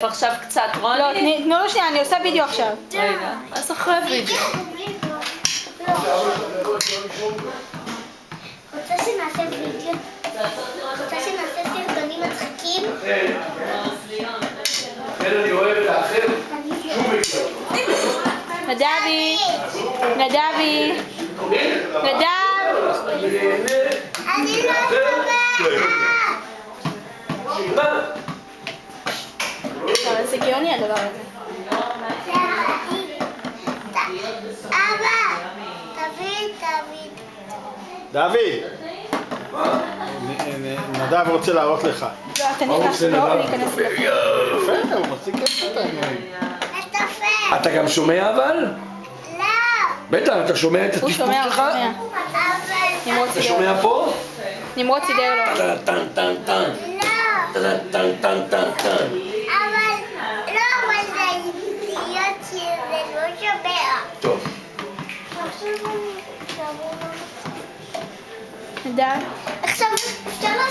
עכשיו קצת רוני? לא, תנו לו שנייה, אני עושה וידאו עכשיו. רגע, אז אחרי וידאו. רוצה שנעשה וידאו? רוצה שנעשה סרטונים מצחיקים? אני אוהב את האחר, שום נדבי, נדבי, נדב. אני לא שומעת! זה גאוני הדבר הזה. אבא! תביא. דוד! נדב רוצה להראות לך. לא, אתה נכנס לא להיכנס לך. יפה, הוא מציג את העניין. משתפר! אתה גם שומע אבל? לא! בטח, אתה שומע את הוא התפקוד שומע, הוא שלך? שומע. נמרוד אתה סידר. שומע פה? נמרוד סידר לו. טן טן טן לא! טן טן טן טן. אבל זה אידיוט שזה לא שומע. טוב. נדב. עכשיו אפשר